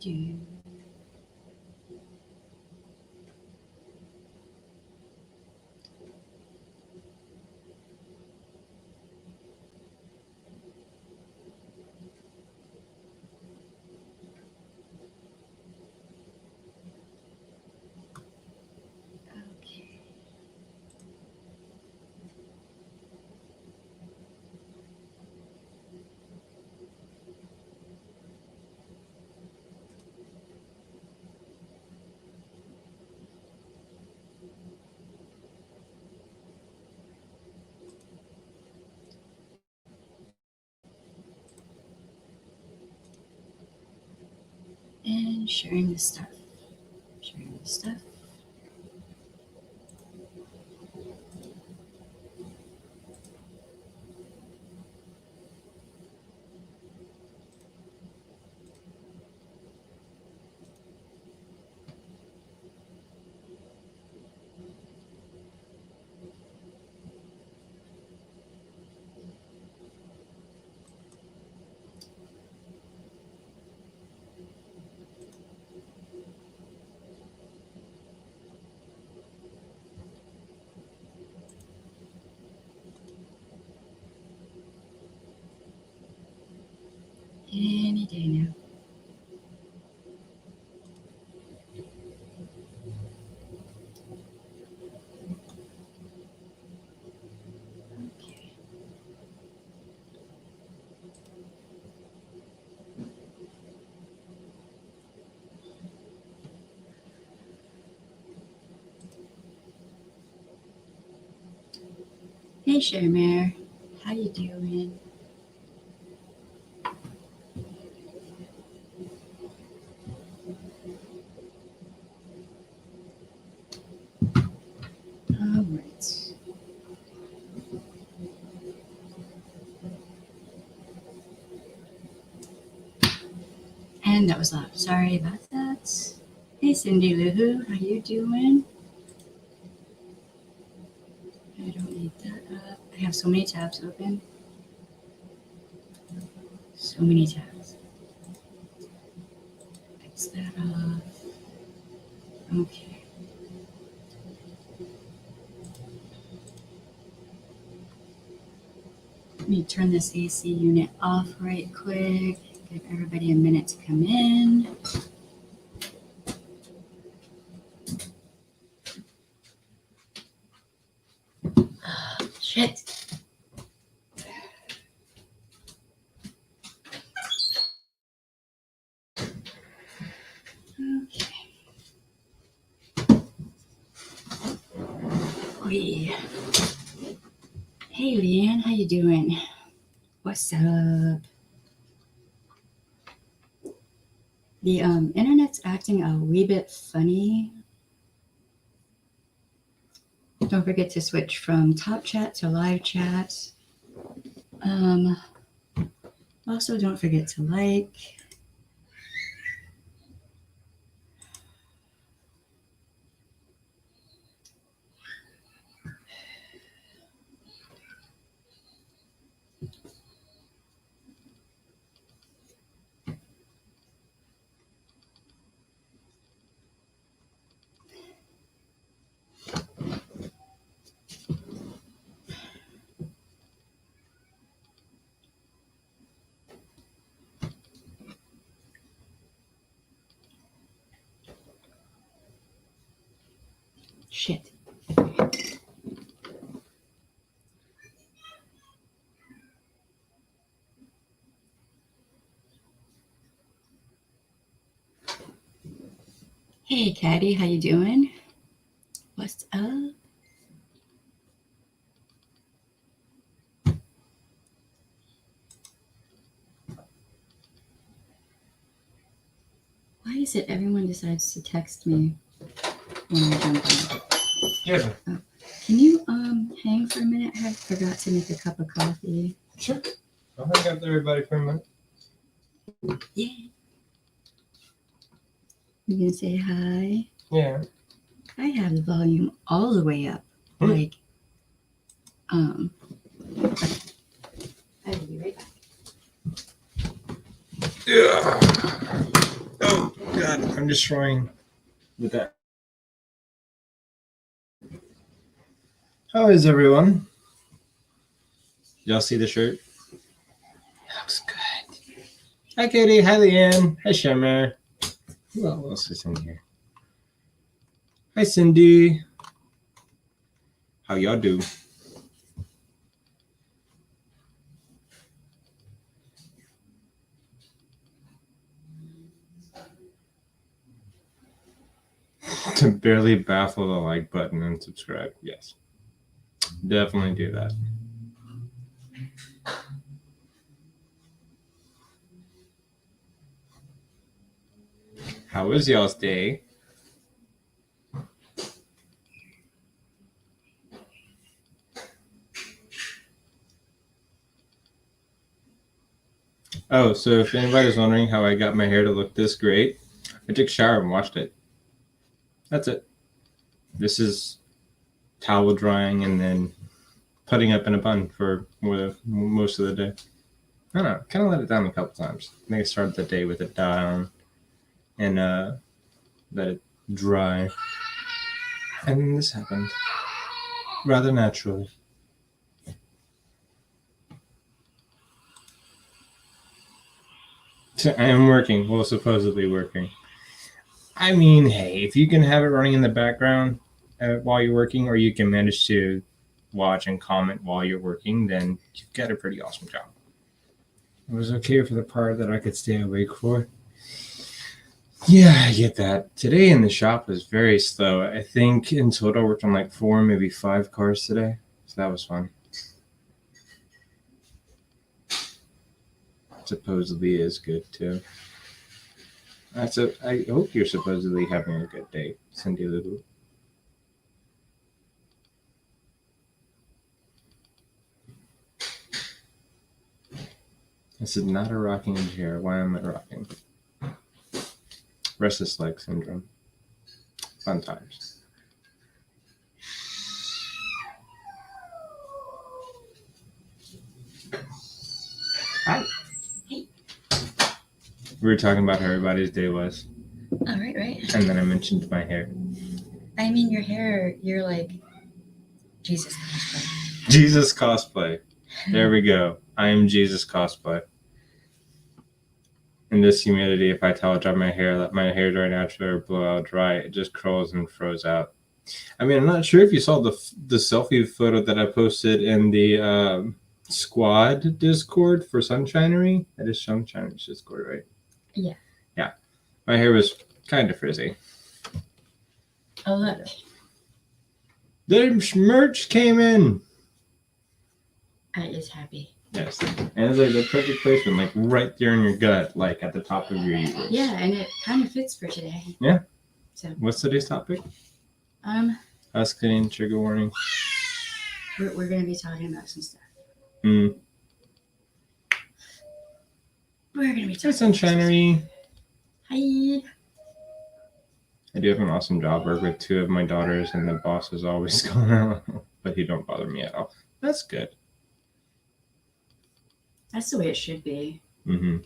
do. Okay. And sharing the stuff. Sharing the stuff. Any day now. Okay. Hey, Shermare. How you doing? All right. And that was loud. Sorry about that. Hey, Cindy Lou Who, how you doing? I don't need that up. I have so many tabs open. So many tabs. Fix that off. Okay. Let me turn this AC unit off right quick. Give everybody a minute to come in. Shit. Okay. Hey, Leanne, how you doing? What's up? The internet's acting a wee bit funny. Don't forget to switch from top chat to live chat. Also, don't forget to like. Shit. Hey, Caddy, how you doing? What's up? Why is it everyone decides to text me when I jump on? Yeah. Oh. Can you hang for a minute? I forgot to make a cup of coffee. Sure. I'll hang out with everybody for a minute. Yeah. You gonna say hi? Yeah. I have the volume all the way up. Like, I'll be right back. Yeah. Oh. I'm destroying with that. How is everyone? Y'all see the shirt? Looks good. Hi, Katie. Hi, Leanne. Hi, Shemmer. Who else is in here? Hi, Cindy. How y'all do? To barely baffle the like button and subscribe. Yes. Definitely do that. How was y'all's day? Oh, so if anybody's wondering how I got my hair to look this great, I took a shower and washed it. That's it. This is towel drying and then putting up in a bun for most of the day. I don't know. Kind of let it down a couple times. I think I started the day with it down and let it dry. And then this happened rather naturally. So I am working. Well, supposedly working. I mean, hey, if you can have it running in the background while you're working, or you can manage to watch and comment while you're working, then you've got a pretty awesome job. It was okay for the part that I could stay awake for. Yeah, I get that. Today in the shop was very slow. I think in total I worked on like 4, maybe 5 cars today. So that was fun. Supposedly is good too. I hope you're supposedly having a good day, Cindy Lulu. This is not a rocking chair. Why am I rocking? Restless leg syndrome. Fun times. Hi. Hey. We were talking about how everybody's day was. All right. And then I mentioned my hair. I mean, your hair, you're like Jesus cosplay. Jesus cosplay. There we go. I am Jesus cosplay. In this humidity, if I towel dry my hair, let my hair dry naturally or blow out dry, it just curls and froze out. I mean, I'm not sure if you saw the selfie photo that I posted in the squad Discord for Sunshinery. That is Sunshinery's Discord, right? Yeah. Yeah. My hair was kind of frizzy. Oh, look. The merch came in. I is happy. Yes. And it's like the perfect placement, like right there in your gut, like at the top of your uterus. Yeah, and it kind of fits for today. Yeah. So. What's today's topic? Us getting trigger warning. We're gonna be talking about some stuff. Hmm. We're gonna be talking. Hi, Sunshinery. Hi. I do have an awesome job. Work with 2 of my daughters, and the boss is always going out, but he don't bother me at all. That's good. That's the way it should be. Mm-hmm.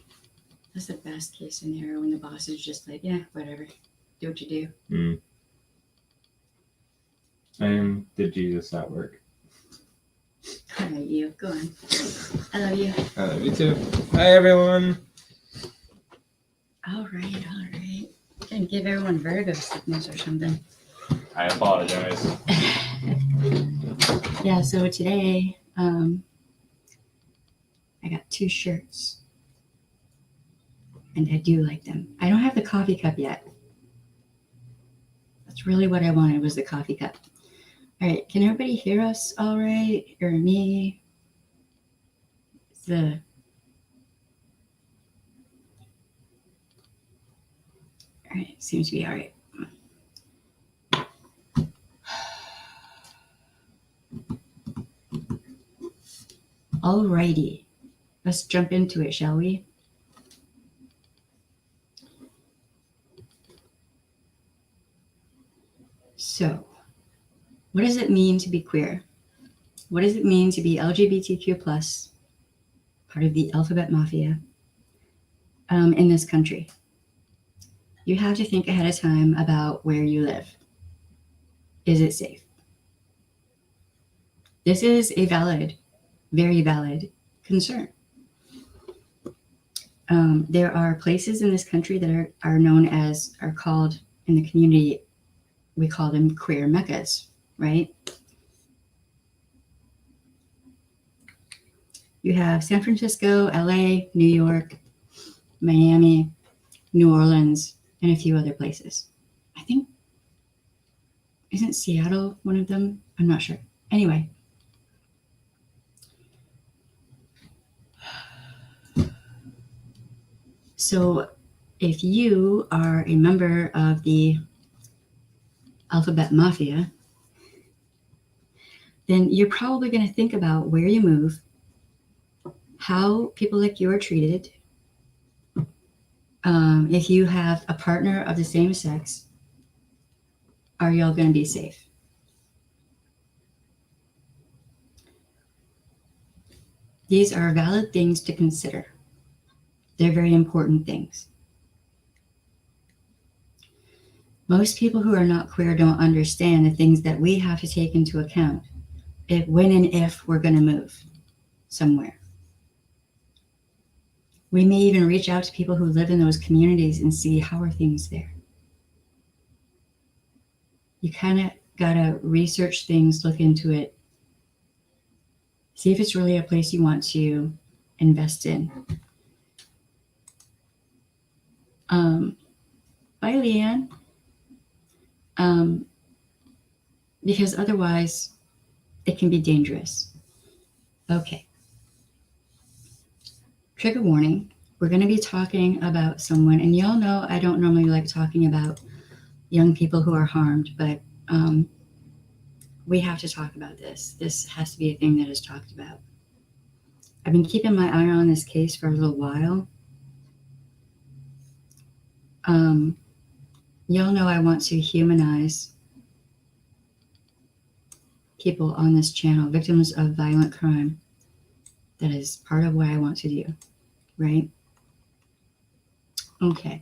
That's the best case scenario when the boss is just like, yeah, whatever, do what you do. Mm. I am the Jesus at work. I love you. Go on. I love you. I love you too. Hi, everyone. All right. Gonna give everyone vertigo sickness or something. I apologize. Yeah, so today, I got 2 shirts. And I do like them. I don't have the coffee cup yet. That's really what I wanted, was the coffee cup. All right, can everybody hear us all right? Or me? All right, seems to be all right. All righty. Let's jump into it, shall we? So, what does it mean to be queer? What does it mean to be LGBTQ+, part of the alphabet mafia, in this country? You have to think ahead of time about where you live. Is it safe? This is a valid, very valid concern. There are places in this country that are known as, are called in the community, we call them queer meccas, right? You have San Francisco, LA, New York, Miami, New Orleans, and a few other places. I think, isn't Seattle one of them? I'm not sure. Anyway. So if you are a member of the alphabet mafia, then you're probably going to think about where you move, how people like you are treated. If you have a partner of the same sex, are y'all going to be safe? These are valid things to consider. They're very important things. Most people who are not queer don't understand the things that we have to take into account when and if we're going to move somewhere. We may even reach out to people who live in those communities and see how are things there. You kind of got to research things, look into it, see if it's really a place you want to invest in. Bye, Leanne. Because otherwise it can be dangerous. Okay. Trigger warning. We're going to be talking about someone, and y'all know I don't normally like talking about young people who are harmed, but we have to talk about this. This has to be a thing that is talked about. I've been keeping my eye on this case for a little while. Y'all know I want to humanize people on this channel, victims of violent crime. That is part of what I want to do, right? Okay.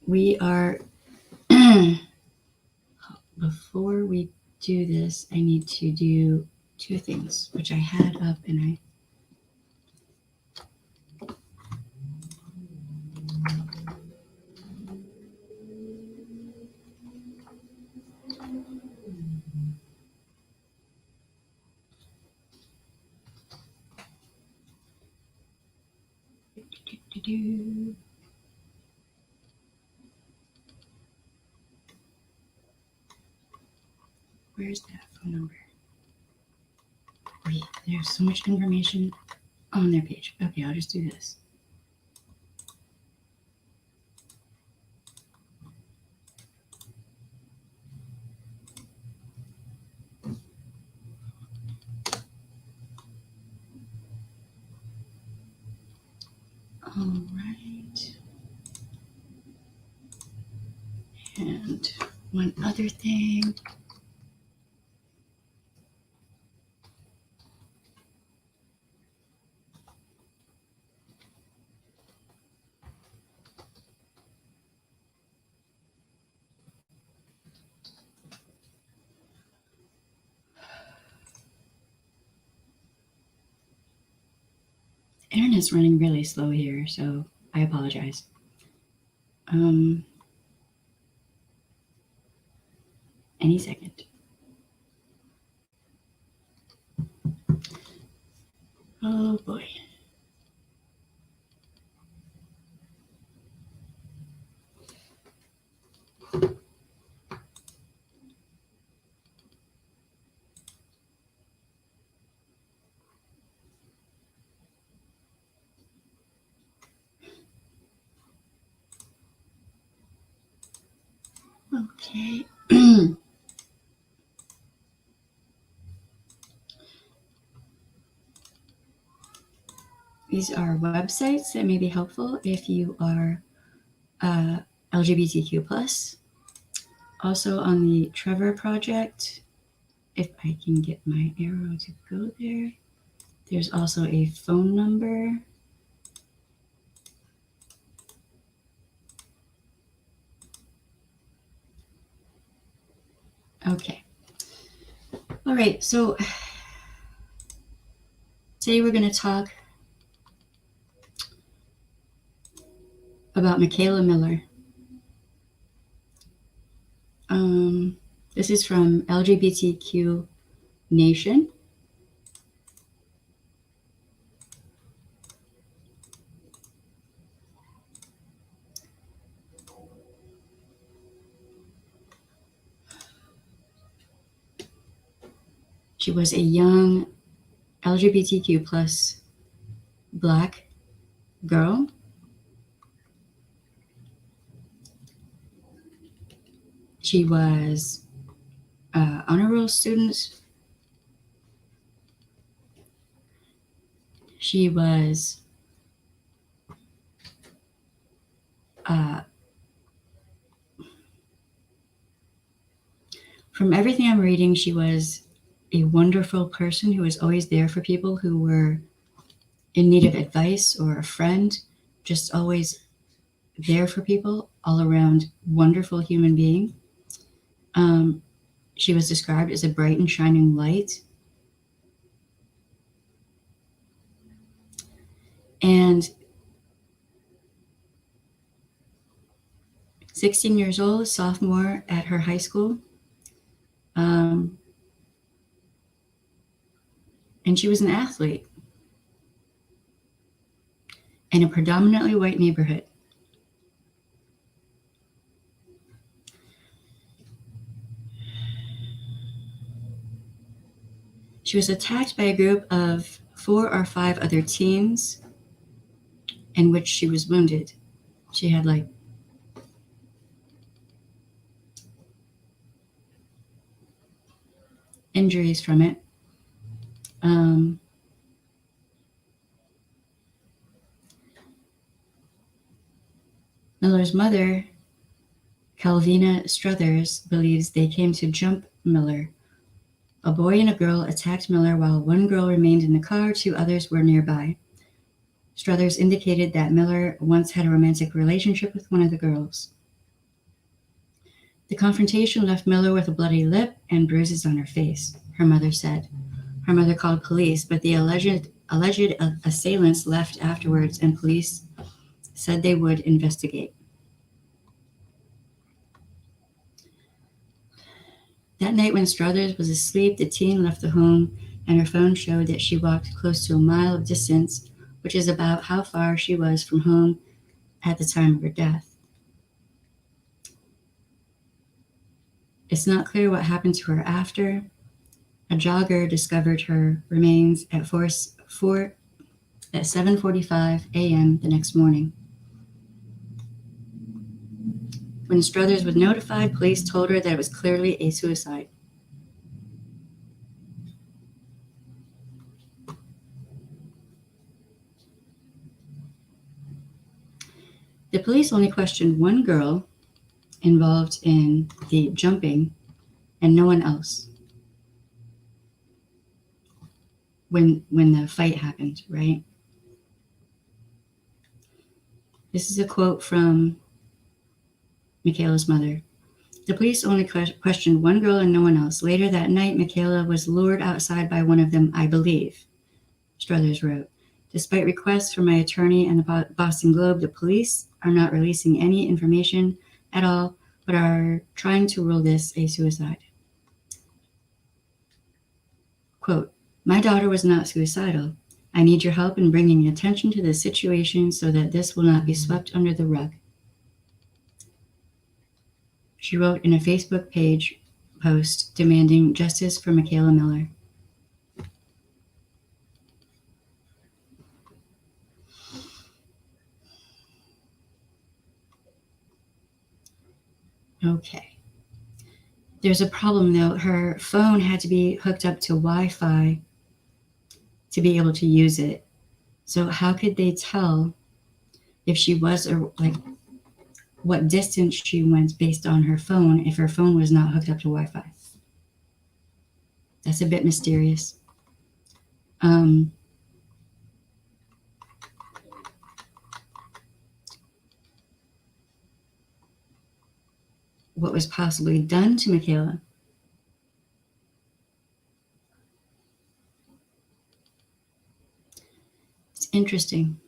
We are, before we do this, I need to do two things, which I had up and I where's that phone number? Wait, there's so much information on their page. Okay, I'll just do this. All right. And one other thing. Internet's running really slow here, so I apologize. Any second. Oh boy. Okay. These are websites that may be helpful if you are LGBTQ+. Also on the Trevor Project if I can get my arrow to go there. There's also a phone number. Okay. All right. So today we're going to talk about Mikayla Miller. This is from LGBTQ Nation. She was a young LGBTQ plus Black girl. She was honor roll student. She was from everything I'm reading, she was a wonderful person who was always there for people who were in need of advice or a friend, just always there for people, all around wonderful human being. She was described as a bright and shining light. And 16 years old, sophomore at her high school. And she was an athlete in a predominantly white neighborhood. She was attacked by a group of 4 or 5 other teens, in which she was wounded. She had injuries from it. Miller's mother, Calvina Struthers, believes they came to jump Miller. A boy and a girl attacked Miller while one girl remained in the car, 2 others were nearby. Struthers indicated that Miller once had a romantic relationship with one of the girls. The confrontation left Miller with a bloody lip and bruises on her face, her mother said. Her mother called police, but the alleged assailants left afterwards, and police said they would investigate. That night when Struthers was asleep, the teen left the home, and her phone showed that she walked close to a mile of distance, which is about how far she was from home at the time of her death. It's not clear what happened to her after. A jogger discovered her remains at 7:45 a.m. the next morning. When Struthers was notified, police told her that it was clearly a suicide. The police only questioned one girl involved in the jumping and no one else when the fight happened, right? This is a quote from Mikayla's mother. The police only questioned one girl and no one else. Later that night, Mikayla was lured outside by one of them, I believe, Struthers wrote. Despite requests from my attorney and the Boston Globe, the police are not releasing any information at all, but are trying to rule this a suicide. Quote, my daughter was not suicidal. I need your help in bringing attention to the situation so that this will not be swept under the rug. She wrote in a Facebook page post demanding justice for Mikayla Miller. Okay. There's a problem though. Her phone had to be hooked up to Wi-Fi to be able to use it. So how could they tell if she was what distance she went based on her phone if her phone was not hooked up to Wi-Fi? That's a bit mysterious. What was possibly done to Mikayla? It's interesting.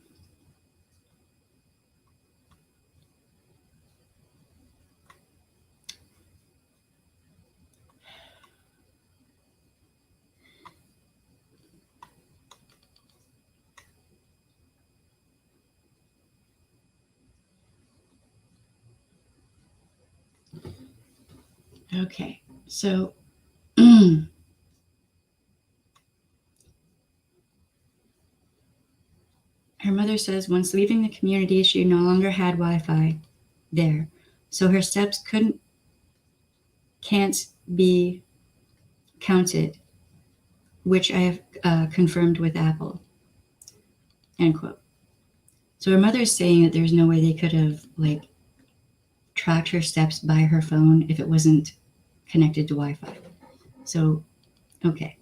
Okay, so her mother says once leaving the community, she no longer had Wi-Fi there, so her steps can't be counted, which I have confirmed with Apple. End quote. So her mother is saying that there's no way they could have like tracked her steps by her phone if it wasn't connected to Wi-Fi. So, okay.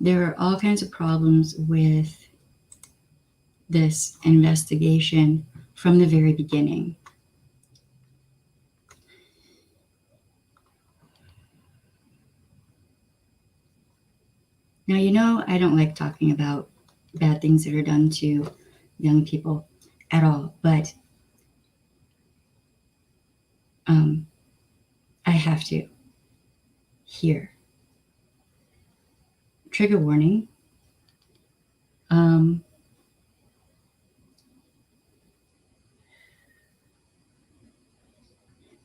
There are all kinds of problems with this investigation from the very beginning. Now, you know, I don't like talking about bad things that are done to young people at all, but I have to. Here. Trigger warning.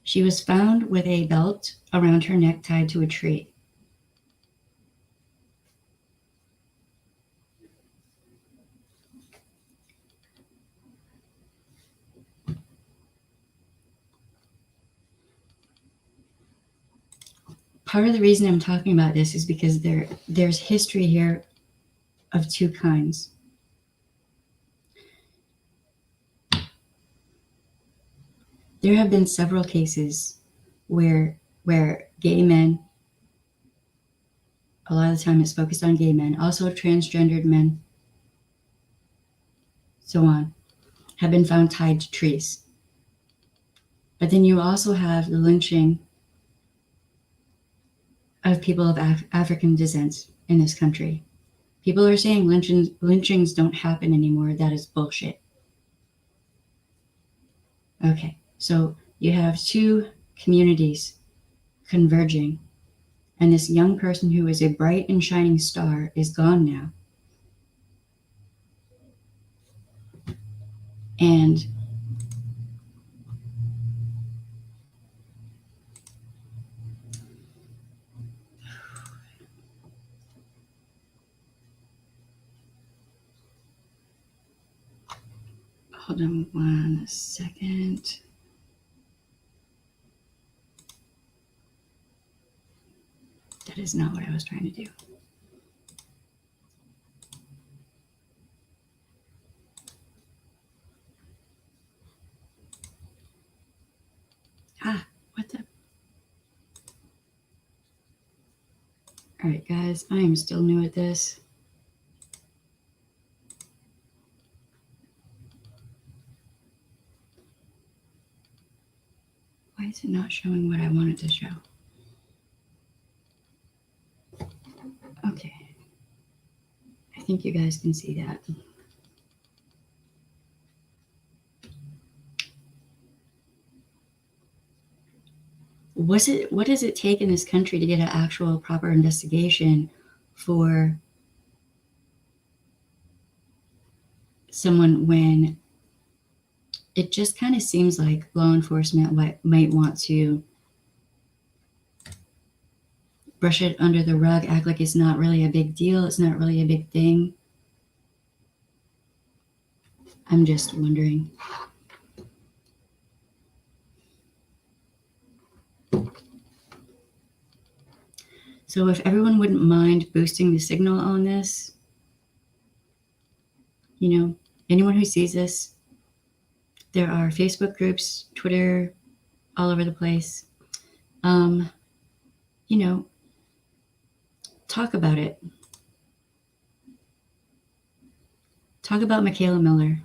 She was found with a belt around her neck tied to a tree. Part of the reason I'm talking about this is because there's history here of two kinds. There have been several cases where gay men, a lot of the time it's focused on gay men, also transgendered men, so on, have been found tied to trees. But then you also have the lynching of people of African descent in this country. People are saying lynchings don't happen anymore. That is bullshit. Okay, so you have two communities converging, and this young person who is a bright and shining star is gone now. And hold on 1 second. That is not what I was trying to do. What the? All right, guys, I am still new at this. Why is it not showing what I wanted to show? Okay. I think you guys can see that. What does it take in this country to get an actual proper investigation for someone when it just kind of seems like law enforcement might want to brush it under the rug, act like it's not really a big deal, it's not really a big thing. I'm just wondering. So if everyone wouldn't mind boosting the signal on this, you know, anyone who sees this, there are Facebook groups, Twitter, all over the place. Um, you know, talk about it. Talk about Mikayla Miller.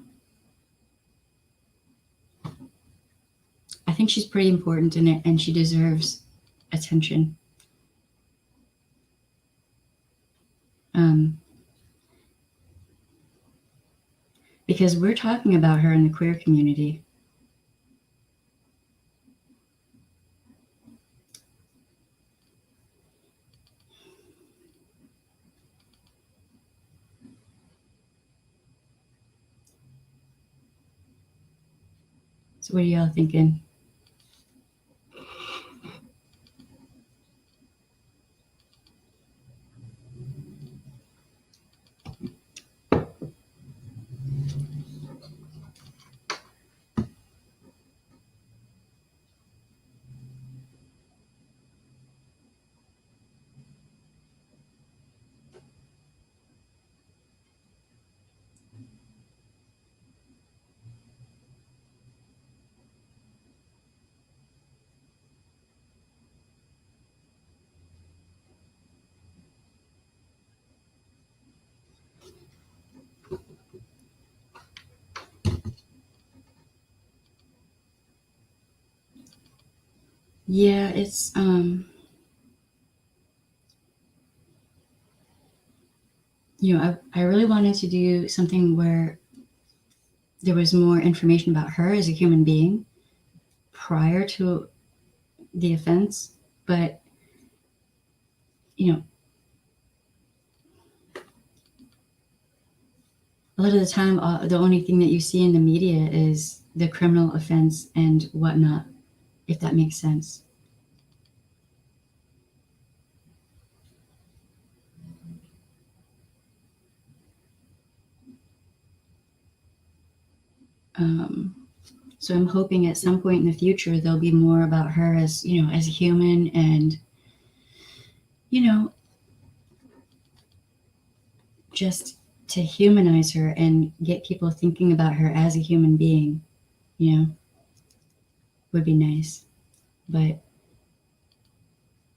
I think she's pretty important in it, and she deserves attention. Because we're talking about her in the queer community. So, what are y'all thinking? Yeah, it's I really wanted to do something where there was more information about her as a human being prior to the offense, but you know, a lot of the time, the only thing that you see in the media is the criminal offense and whatnot, if that makes sense. So I'm hoping at some point in the future there'll be more about her as as a human, and you know just to humanize her and get people thinking about her as a human being, you know, would be nice. But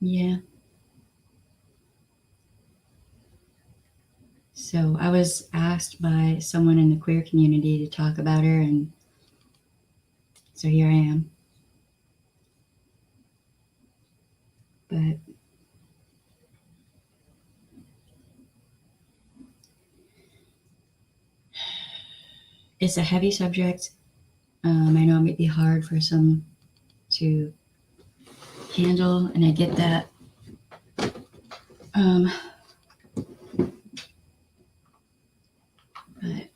yeah. So I was asked by someone in the queer community to talk about her, and so here I am. But it's a heavy subject. I know it might be hard for some to handle, and I get that. But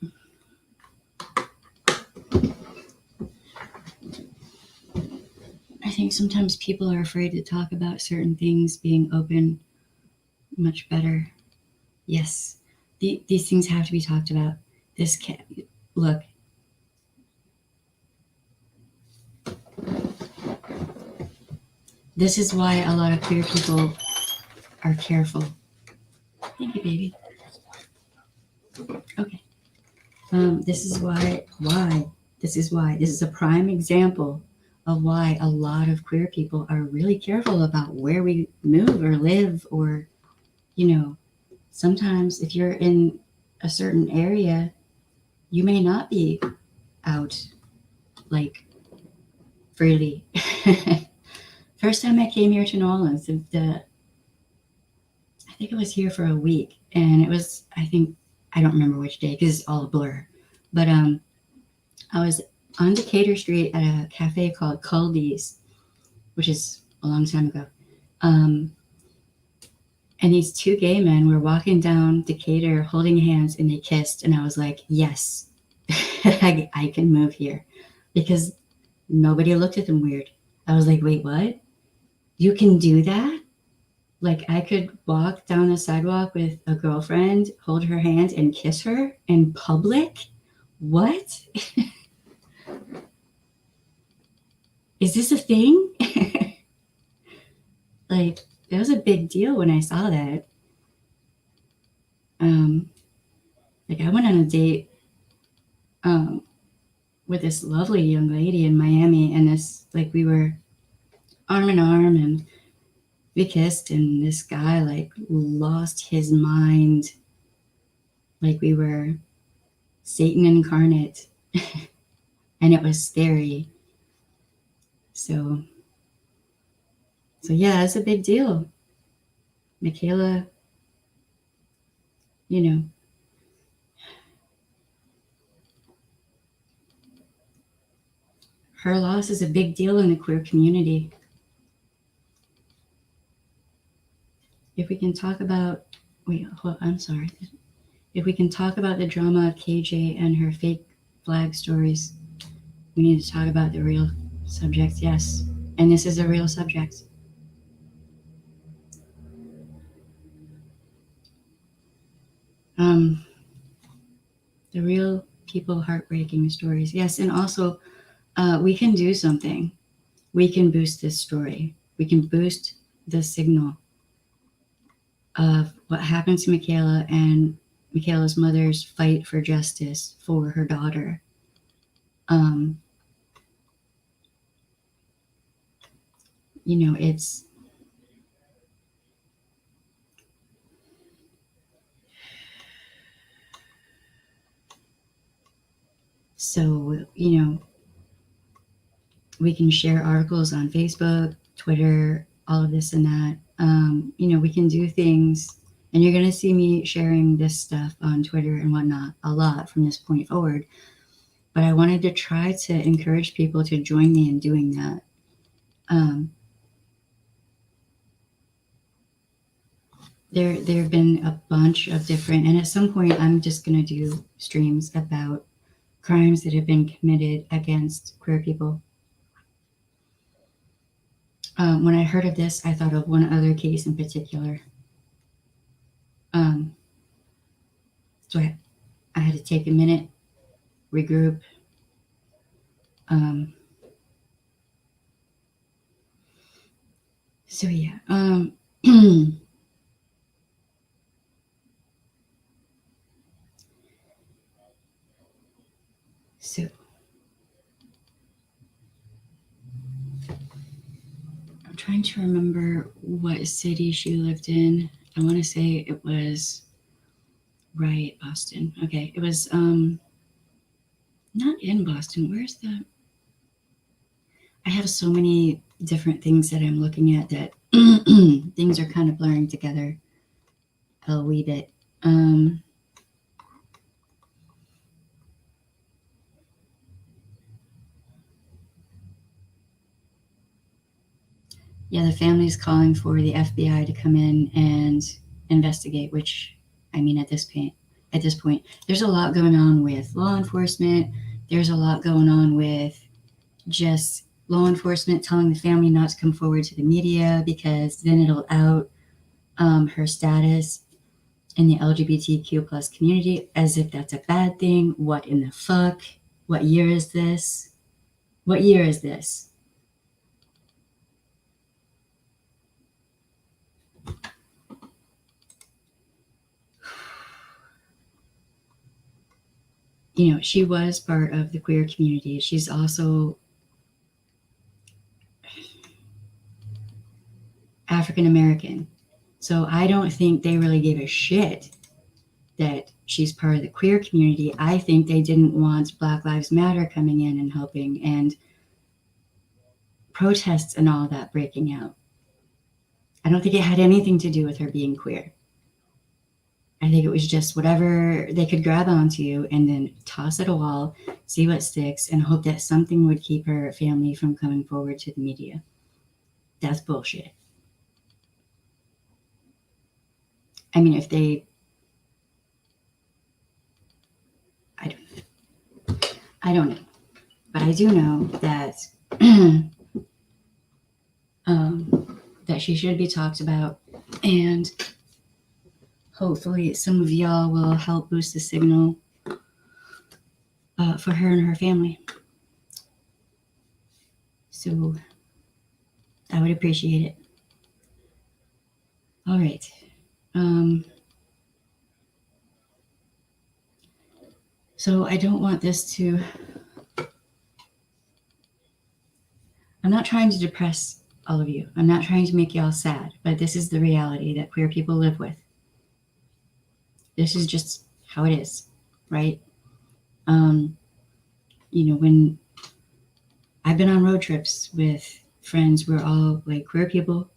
I think sometimes people are afraid to talk about certain things. Being open, much better. Yes, these things have to be talked about. This can't look. This is why a lot of queer people are careful. Thank you, baby. Okay. This is why. This is a prime example of why a lot of queer people are really careful about where we move or live, or, sometimes if you're in a certain area, you may not be out like freely. First time I came here to New Orleans, I think I was here for a week, and it was, I don't remember which day because it's all a blur, but I was on Decatur Street at a cafe called Culdee's, which is a long time ago. And these two gay men were walking down Decatur holding hands, and they kissed. And I was like, yes, I can move here, because nobody looked at them weird. I was like, wait, what? You can do that? Like, I could walk down the sidewalk with a girlfriend, hold her hand, and kiss her in public? What? Is this a thing? Like, that was a big deal when I saw that. Like, I went on a date with this lovely young lady in Miami, and we were arm in arm, and we kissed, and this guy like lost his mind, like we were Satan incarnate, and it was scary. So yeah, it's a big deal. Mikayla, you know, her loss is a big deal in the queer community. If we can talk about, I'm sorry. If we can talk about the drama of KJ and her fake flag stories, we need to talk about the real subject, yes. And this is a real subject. The real people heartbreaking stories. Yes, and also we can do something. We can boost this story. We can boost the signal of what happened to Mikayla and Mikayla's mother's fight for justice for her daughter. It's so, we can share articles on Facebook, Twitter, all of this and that. We can do things, and you're going to see me sharing this stuff on Twitter and whatnot a lot from this point forward. But I wanted to try to encourage people to join me in doing that. There have been a bunch of different, and at some point I'm just going to do streams about crimes that have been committed against queer people. When I heard of this, I thought of one other case in particular. So I had to take a minute, regroup. So yeah. So I'm trying to remember what city she lived in. I want to say it was Boston. Okay, it was not in Boston. Where's the? I have so many different things that I'm looking at that things are kind of blurring together a wee bit. Yeah, the family's calling for the FBI to come in and investigate, which, I mean, at this point, there's a lot going on with law enforcement. There's a lot going on with just law enforcement telling the family not to come forward to the media because then it'll out her status in the LGBTQ plus community, as if that's a bad thing. What in the fuck? What year is this? What year is this? She was part of the queer community. She's also African American. So I don't think they really gave a shit that she's part of the queer community. I think they didn't want Black Lives Matter coming in and helping, and protests and all that breaking out. I don't think it had anything to do with her being queer. I think it was just whatever they could grab onto and then toss at a wall, see what sticks, and hope that something would keep her family from coming forward to the media. That's bullshit. I mean, if they, I don't know, but I do know that that she should be talked about, and hopefully some of y'all will help boost the signal for her and her family. So I would appreciate it. All right. So I don't want this to, I'm not trying to depress all of you. I'm not trying to make y'all sad, but this is the reality that queer people live with. This is just how it is, right? When I've been on road trips with friends, we're all like queer people,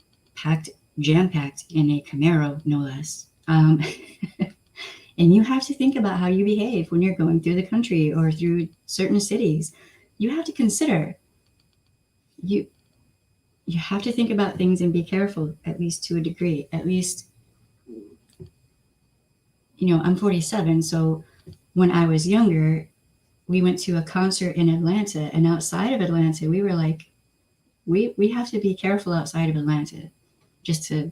jam-packed in a Camaro, no less. And you have to think about how you behave when you're going through the country or through certain cities. You have to consider, you have to think about things and be careful, at least to a degree. At least, I'm 47, so when I was younger, we went to a concert in Atlanta, and outside of Atlanta, we were like, we have to be careful outside of Atlanta just to,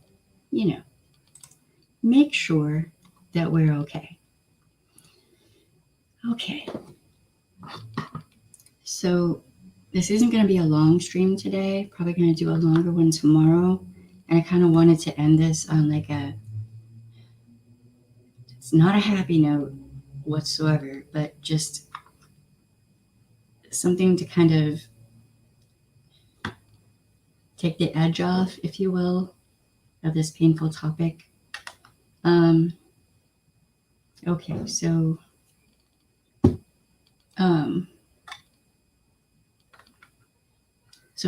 make sure that we're okay. Okay. So this isn't going to be a long stream today. Probably going to do a longer one tomorrow. And I kind of wanted to end this on it's not a happy note whatsoever, but just something to kind of take the edge off, if you will, of this painful topic. Okay, so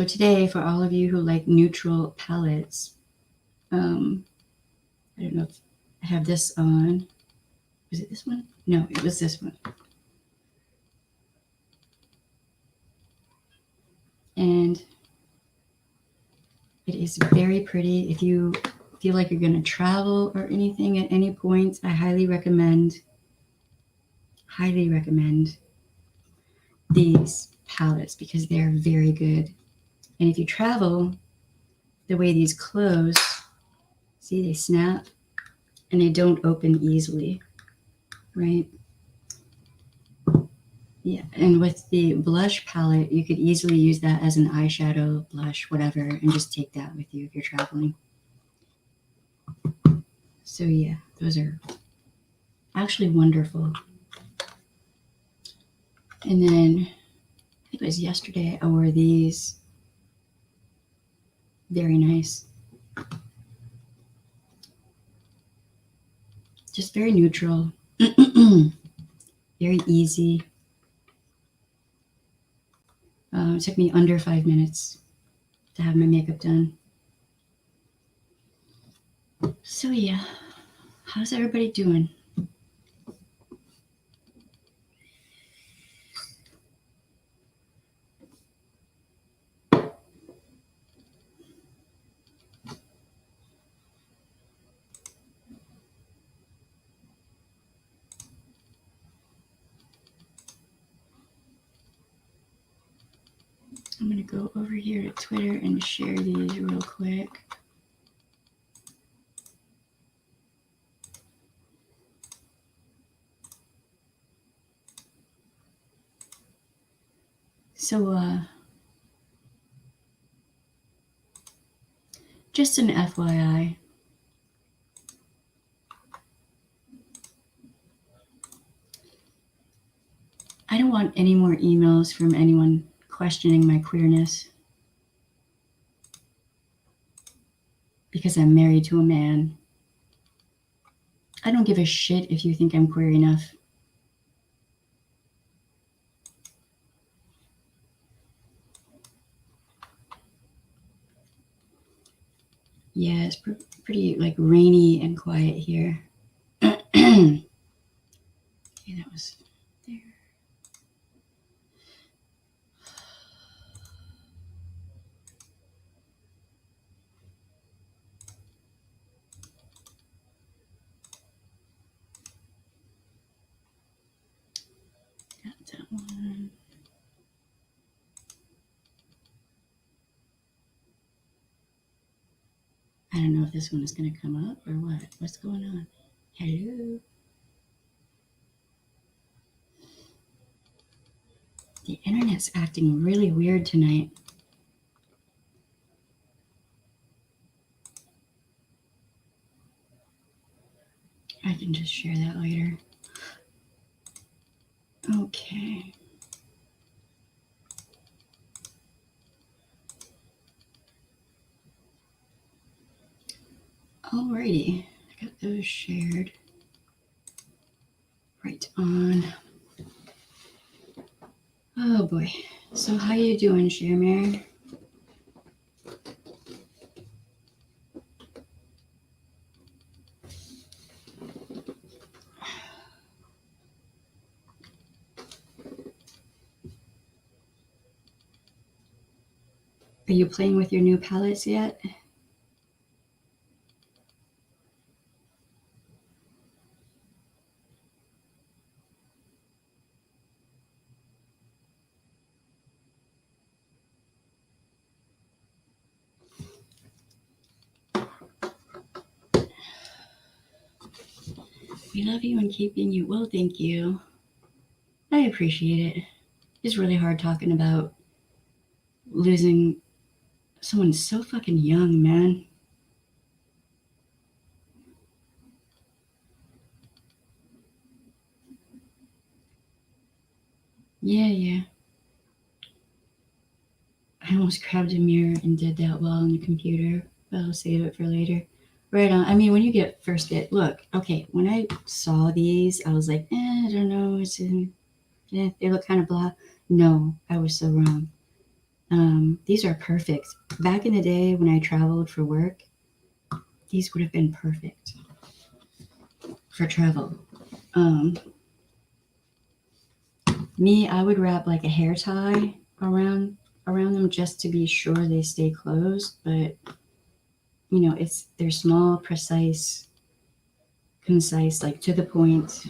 today, for all of you who like neutral palettes, I don't know if I have this on. Was it this one? No, it was this one. And it is very pretty. If you feel like you're going to travel or anything at any point, I highly recommend these palettes because they're very good. And if you travel, the way these close, see, they snap and they don't open easily, right? Yeah, and with the blush palette, you could easily use that as an eyeshadow, blush, whatever, and just take that with you if you're traveling. So yeah, those are actually wonderful. And then, I think it was yesterday, I wore these. Very nice. Just very neutral. Very easy. It took me under 5 minutes to have my makeup done. So yeah, how's everybody doing? I'm going to go over here to Twitter and share these real quick. So, just an FYI. I don't want any more emails from anyone questioning my queerness because I'm married to a man. I don't give a shit if you think I'm queer enough. Yeah, it's pretty like rainy and quiet here. Okay, that was there. Got that one. I don't know if this one is going to come up or what. What's going on? Hello? The internet's acting really weird tonight. I can just share that later. Okay. Alrighty, I got those shared. Right on. Oh boy. So how you doing, Shamir? Are you playing with your new palettes yet? We love you and keeping you. Well, thank you. I appreciate it. It's really hard talking about losing someone so fucking young, man. Yeah. I almost grabbed a mirror and did that while on the computer, but I'll save it for later. Right on. I mean, when you look, okay, when I saw these, I was like, I don't know. They look kind of blah. No, I was so wrong. These are perfect. Back in the day when I traveled for work, these would have been perfect for travel. I would wrap like a hair tie around them just to be sure they stay closed, but they're small, precise, concise, like to the point.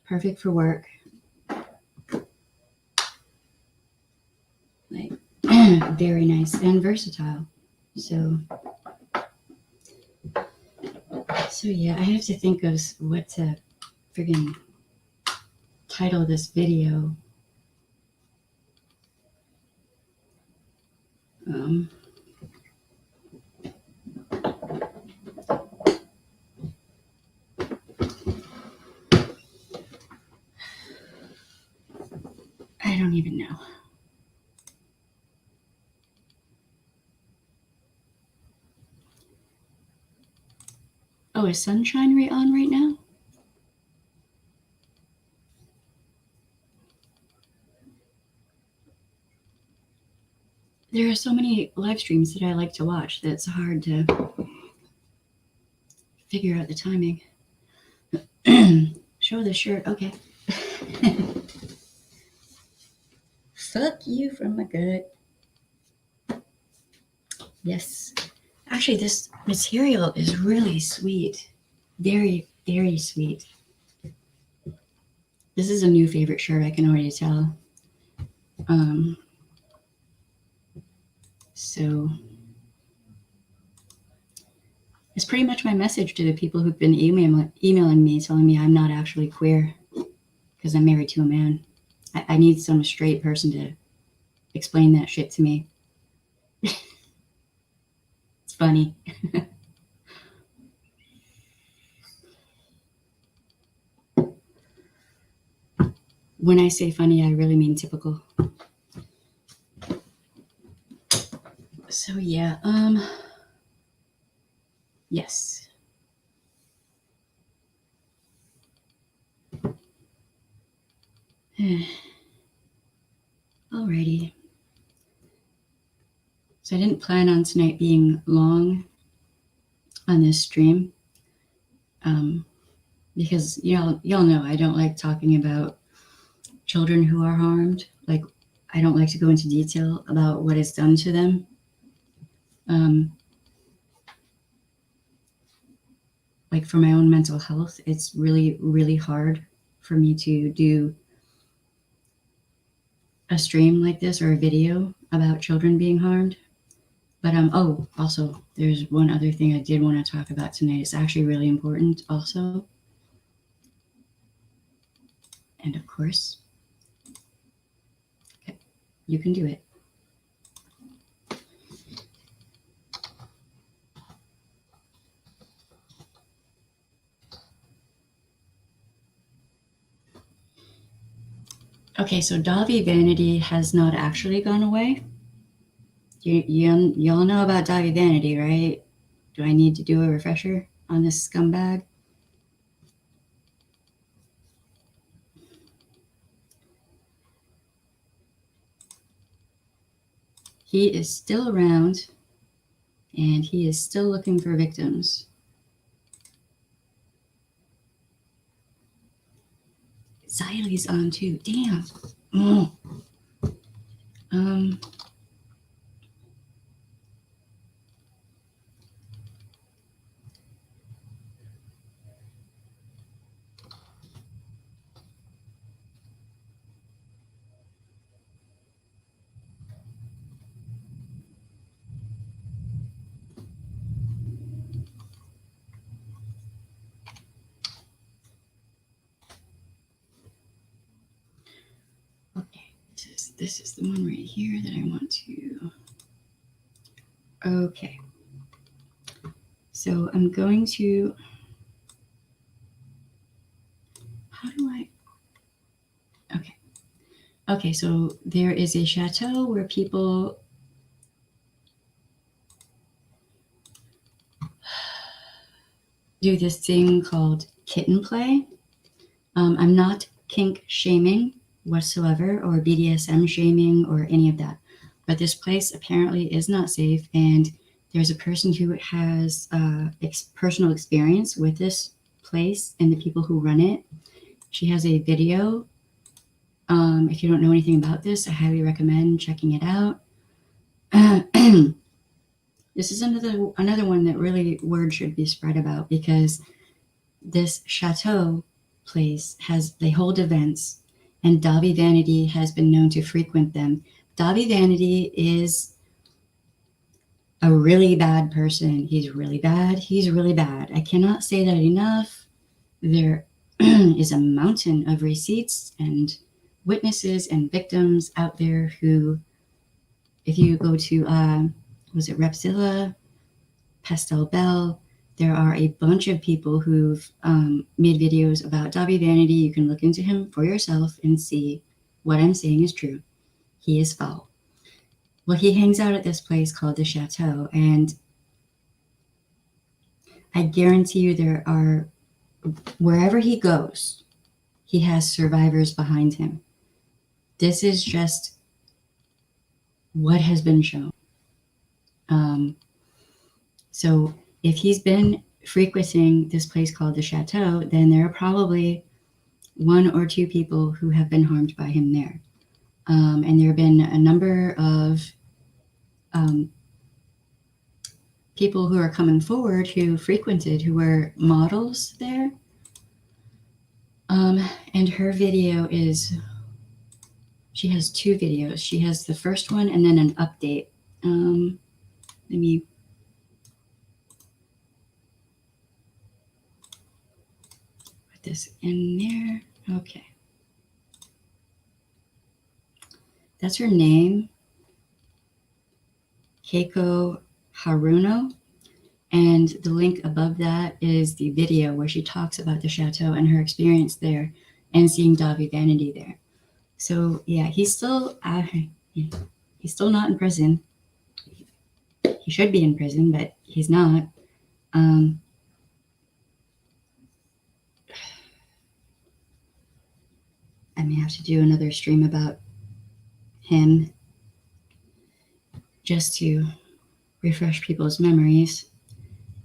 Perfect for work. Like very nice and versatile. So yeah, I have to think of what to friggin' title this video. I don't even know. Oh, is sunshine on right now? There are so many live streams that I like to watch that it's hard to figure out the timing. Show the shirt. Okay. Fuck you from my gut. Yes. Actually, this material is really sweet. Very, very sweet. This is a new favorite shirt, I can already tell. So it's pretty much my message to the people who've been emailing me, telling me I'm not actually queer because I'm married to a man. I need some straight person to explain that shit to me. It's funny. When I say funny, I really mean typical. So yeah, yes. Alrighty. So I didn't plan on tonight being long on this stream, because y'all know I don't like talking about children who are harmed. Like, I don't like to go into detail about what is done to them. Like for my own mental health, it's really, really hard for me to do a stream like this or a video about children being harmed. But also there's one other thing I did want to talk about tonight. It's actually really important also. And of course, okay, you can do it. Okay, so Davi Vanity has not actually gone away. Y'all know about Doggy Vanity, right? Do I need to do a refresher on this scumbag? He is still around, and he is still looking for victims. Xylee's on too. Damn. Oh. Um. Okay. This is the one right here that I want to. Okay. So I'm going to. How do I? Okay. Okay. So there is a chateau where people do this thing called kitten play. I'm not kink shaming whatsoever, or BDSM shaming, or any of that. But this place apparently is not safe, and there's a person who has personal experience with this place and the people who run it. She has a video. If you don't know anything about this, I highly recommend checking it out. This is another one that really word should be spread about, because this chateau place they hold events, and Davi Vanity has been known to frequent them. Davi Vanity is a really bad person. He's really bad. He's really bad. I cannot say that enough. There is a mountain of receipts and witnesses and victims out there who, if you go to, was it Repzilla, Pastel Bell, there are a bunch of people who've made videos about Davi Vanity. You can look into him for yourself and see what I'm saying is true. He is foul. Well, he hangs out at this place called the Chateau, and I guarantee you there are, wherever he goes, he has survivors behind him. This is just what has been shown. So if he's been frequenting this place called the Chateau, then there are probably one or two people who have been harmed by him there. And there have been a number of people who are coming forward who frequented, who were models there. And her video is, she has two videos. She has the first one and then an update. Let me put this in there. Okay. That's her name, Keiko Haruno. And the link above that is the video where she talks about the chateau and her experience there and seeing Davi Vanity there. So yeah, he's still not in prison. He should be in prison, but he's not. I may have to do another stream about him just to refresh people's memories.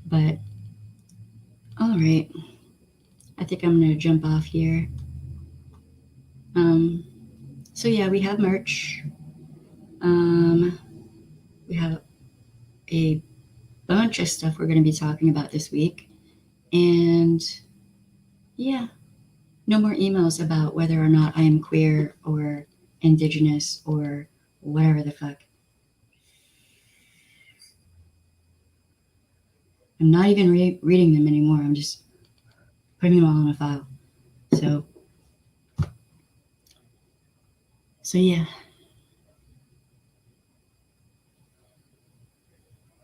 But all right, I think I'm gonna jump off here. So yeah, we have merch. We have a bunch of stuff we're going to be talking about this week. And yeah, no more emails about whether or not I am queer or indigenous or whatever the fuck. I'm not even reading them anymore. I'm just putting them all in a file. So yeah.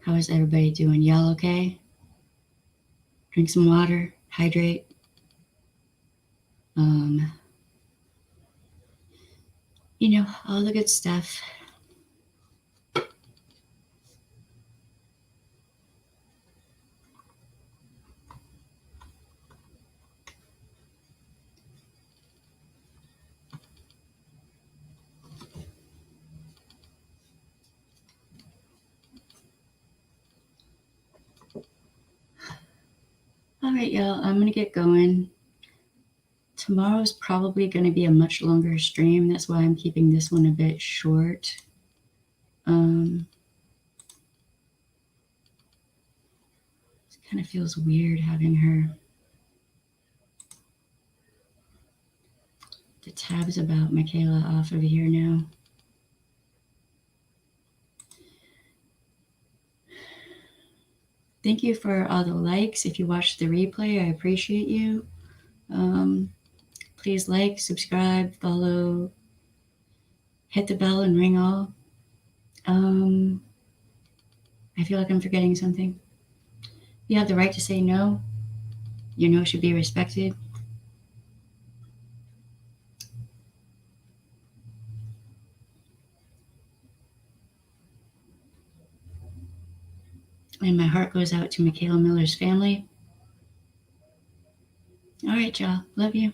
How is everybody doing? Y'all okay? Drink some water, hydrate. You know, all the good stuff. All right, y'all, I'm going to get going. Tomorrow's probably going to be a much longer stream. That's why I'm keeping this one a bit short. It kind of feels weird having the tabs about Mikayla off of here now. Thank you for all the likes. If you watched the replay, I appreciate you. Please like, subscribe, follow, hit the bell, and ring all. I feel like I'm forgetting something. You have the right to say no. Your no should be respected. And my heart goes out to Mikayla Miller's family. All right, y'all. Love you.